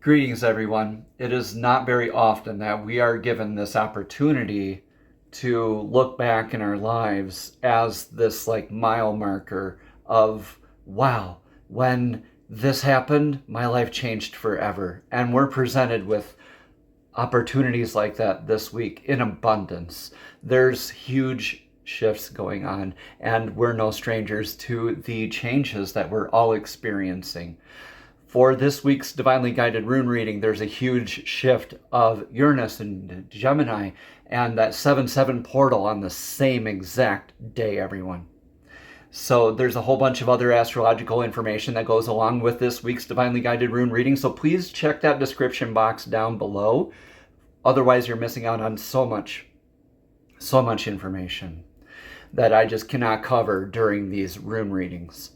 Greetings, everyone. It is not very often that we are given this opportunity to look back in our lives as this mile marker of, wow, when this happened, my life changed forever. And we're presented with opportunities like that this week in abundance. There's huge shifts going on, and we're no strangers to the changes that we're all experiencing. For this week's Divinely Guided Rune reading, there's a huge shift of Uranus and Gemini and that 7-7 portal on the same exact day, everyone. So there's a whole bunch of other astrological information that goes along with this week's Divinely Guided Rune reading, so please check that description box down below. Otherwise, you're missing out on so much information that I just cannot cover during these rune readings.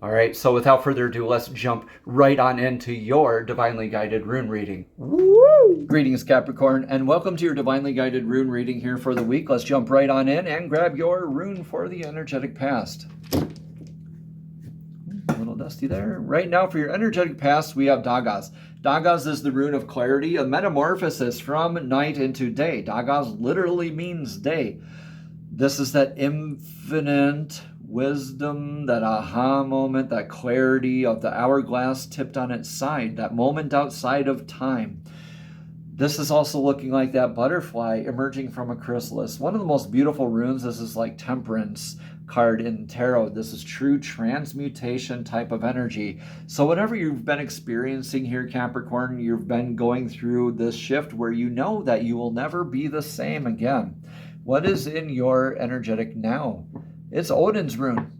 All right, so without further ado, let's jump right on into your Divinely Guided Rune reading. Woo! Greetings, Capricorn, and welcome to your Divinely Guided Rune reading here for the week. Let's jump right on in and grab your rune for the energetic past. A little dusty there. Right now, for your energetic past, we have Dagas. Dagas is the rune of clarity, a metamorphosis from night into day. Dagas literally means day. This is that infinite wisdom, that aha moment, that clarity of the hourglass tipped on its side, that moment outside of time. This is also looking like that butterfly emerging from a chrysalis. One of the most beautiful runes. This is like Temperance card in tarot. This is true transmutation type of energy. So whatever you've been experiencing here, Capricorn, you've been going through this shift where you know that you will never be the same again. What is in your energetic now? It's Odin's rune.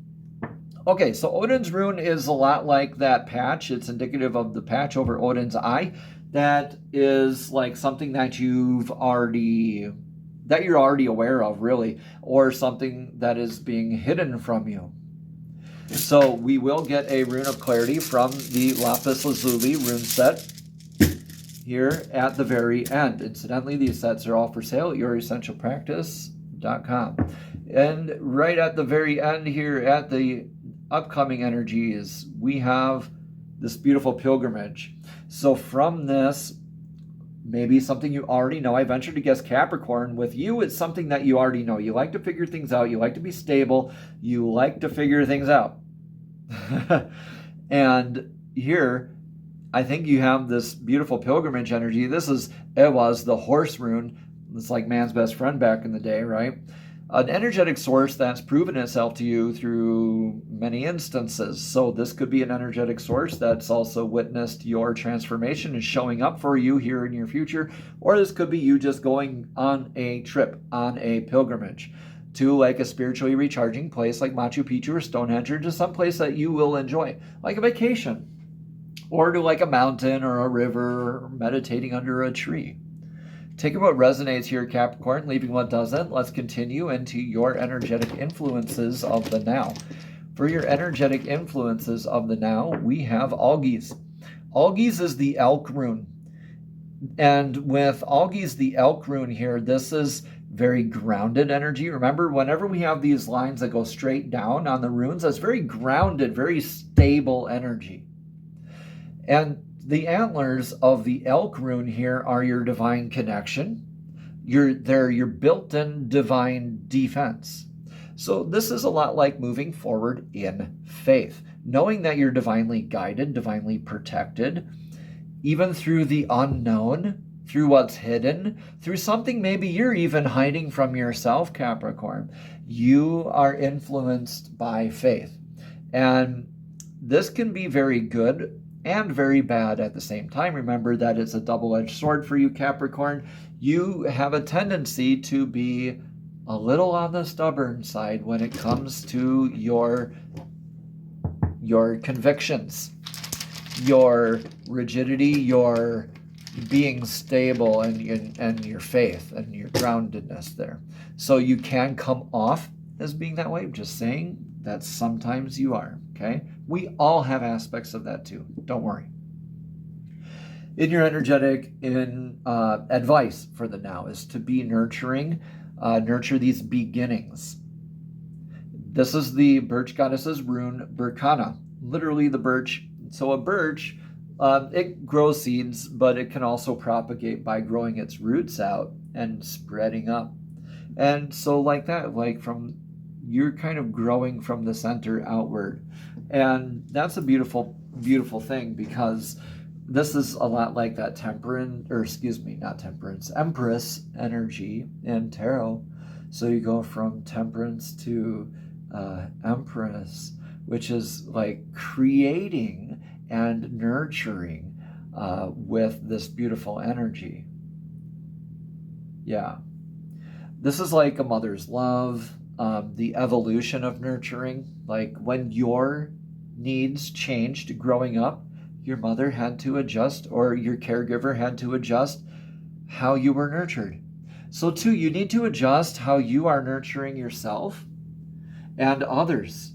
Okay, so Odin's rune is a lot like that patch. It's indicative of the patch over Odin's eye. That is like something that you're already aware of, really, or something that is being hidden from you. So we will get a rune of clarity from the Lapis Lazuli rune set here at the very end. Incidentally, these sets are all for sale at youressentialpractice.com. And right at the very end here at the upcoming energies, we have this beautiful pilgrimage. So from this, maybe something you already know. I venture to guess, Capricorn, with you, it's something that you already know. You like to figure things out. You like to be stable. You like to figure things out. And here, I think you have this beautiful pilgrimage energy. This is Ewas, the horse rune. It's like man's best friend back in the day, right? An energetic source that's proven itself to you through many instances. So this could be an energetic source that's also witnessed your transformation and showing up for you here in your future. Or this could be you just going on a trip, on a pilgrimage to like a spiritually recharging place like Machu Picchu or Stonehenge, or just some place that you will enjoy, like a vacation, or to like a mountain or a river, or meditating under a tree. Taking what resonates here, Capricorn, leaving what doesn't. Let's continue into your energetic influences of the now. For your energetic influences of the now, we have Algies. Algies is the elk rune. And with Algies, the elk rune here, this is very grounded energy. Remember, whenever we have these lines that go straight down on the runes, that's very grounded, very stable energy. And the antlers of the elk rune here are your divine connection. They're your built-in divine defense. So this is a lot like moving forward in faith, knowing that you're divinely guided, divinely protected, even through the unknown, through what's hidden, through something maybe you're even hiding from yourself, Capricorn. You are influenced by faith. And this can be very good and very bad at the same time. Remember that it's a double-edged sword for you, Capricorn. You have a tendency to be a little on the stubborn side when it comes to your convictions, your rigidity, your being stable, and your faith and your groundedness there. So you can come off as being that way. I'm just saying that sometimes you are, okay? We all have aspects of that too. Don't worry. In your energetic advice for the now is to be nurturing, nurture these beginnings. This is the birch goddess's rune, Birkana, literally the birch. So a birch It grows seeds, but it can also propagate by growing its roots out and spreading up. And so like that, like you're kind of growing from the center outward. And that's a beautiful, beautiful thing, because this is a lot like that Empress energy in tarot. So you go from temperance to Empress, which is like creating and nurturing with this beautiful energy. Yeah. This is like a mother's love, the evolution of nurturing. Like when your needs changed growing up, your mother had to adjust, or your caregiver had to adjust how you were nurtured. So too, you need to adjust how you are nurturing yourself and others.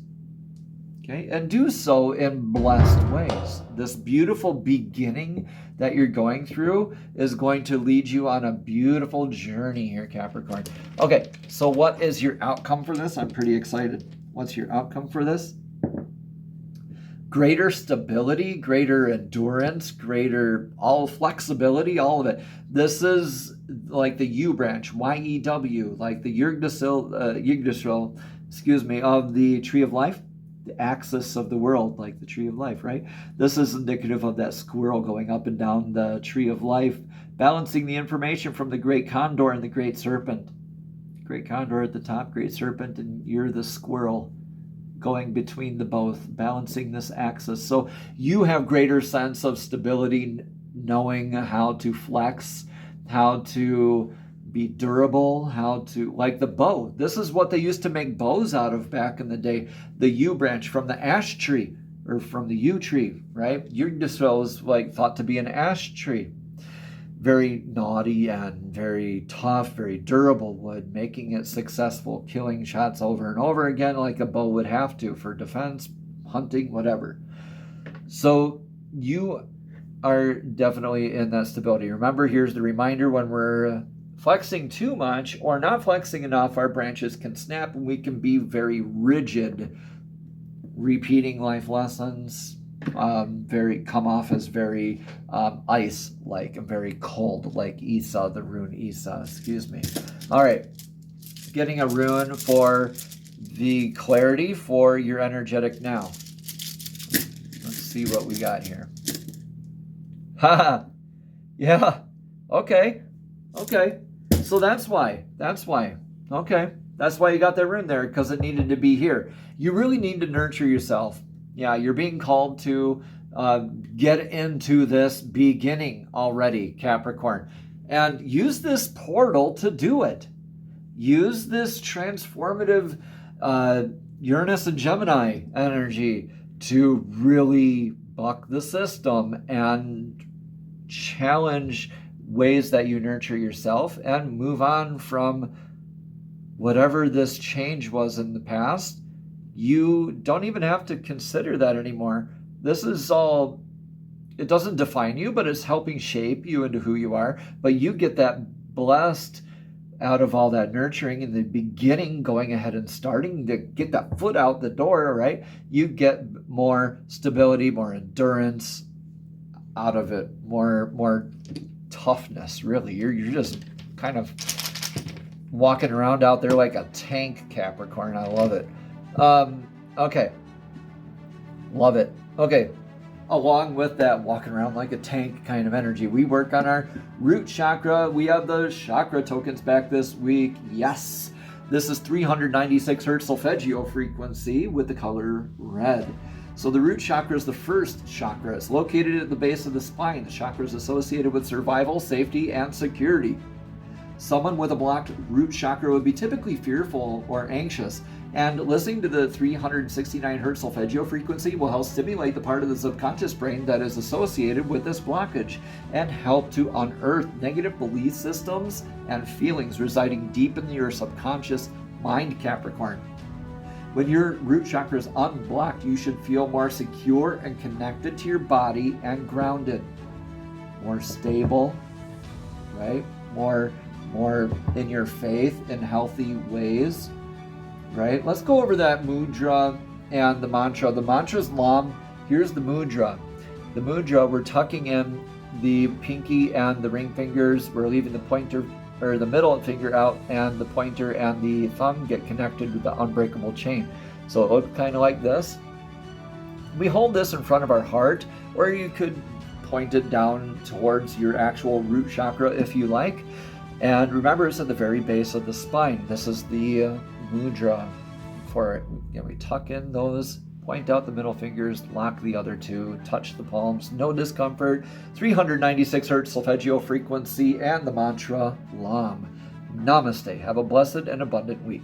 Okay, and do so in blessed ways. This beautiful beginning that you're going through is going to lead you on a beautiful journey here, Capricorn. Okay, so what is your outcome for this? I'm pretty excited. What's your outcome for this? Greater stability, greater endurance, greater flexibility, all of it. This is like the U branch, Y-E-W, like the Yggdrasil, of the Tree of Life. The axis of the world, like the Tree of Life, right? This is indicative of that squirrel going up and down the Tree of Life, balancing the information from the great condor and the great serpent. Great condor at the top, great serpent, and you're the squirrel going between the both, balancing this axis. So you have greater sense of stability, knowing how to flex, how to be durable, how to, like the bow. This is what they used to make bows out of back in the day. The U branch from the ash tree, or from the yew tree, right? Yggdrasil is like thought to be an ash tree. Very knotty and very tough, very durable wood, making it successful, killing shots over and over again like a bow would have to for defense, hunting, whatever. So you are definitely in that stability. Remember, here's the reminder: when we're flexing too much or not flexing enough, our branches can snap and we can be very rigid, repeating life lessons, come off as very ice-like and very cold, like Isa, the rune Isa, excuse me. All right, getting a rune for the clarity for your energetic now. Let's see what we got here. Haha, yeah, okay. So that's why. Okay. That's why you got that rune there, because it needed to be here. You really need to nurture yourself. Yeah, you're being called to get into this beginning already, Capricorn. And use this portal to do it. Use this transformative Uranus and Gemini energy to really buck the system and challenge ways that you nurture yourself and move on from whatever this change was in the past. You don't even have to consider that anymore. This is all, it doesn't define you, but it's helping shape you into who you are. But you get that blessed out of all that nurturing in the beginning, going ahead and starting to get that foot out the door, right? You get more stability, more endurance out of it, more toughness, really. You're just kind of walking around out there like a tank, Capricorn. I love it. Okay. Love it. Okay. Along with that walking around like a tank kind of energy, we work on our root chakra. We have the chakra tokens back this week. Yes. This is 396 Hertz solfeggio frequency with the color red. So the root chakra is the first chakra. It's located at the base of the spine. The chakra is associated with survival, safety, and security. Someone with a blocked root chakra would be typically fearful or anxious, and listening to the 369 Hertz solfeggio frequency will help stimulate the part of the subconscious brain that is associated with this blockage and help to unearth negative belief systems and feelings residing deep in your subconscious mind, Capricorn. When your root chakra is unblocked, you should feel more secure and connected to your body and grounded. More stable, right? More in your faith in healthy ways, right? Let's go over that mudra and the mantra. The mantra is Lam. Here's the mudra. The mudra, we're tucking in the pinky and the ring fingers. We're leaving the pointer or the middle finger out, and the pointer and the thumb get connected with the unbreakable chain. So it looks kind of like this. We hold this in front of our heart, or you could point it down towards your actual root chakra if you like. And remember, it's at the very base of the spine. This is the mudra for it. We tuck in those, point out the middle fingers, lock the other two, touch the palms, no discomfort, 396 hertz solfeggio frequency, and the mantra LAM. Namaste. Have a blessed and abundant week.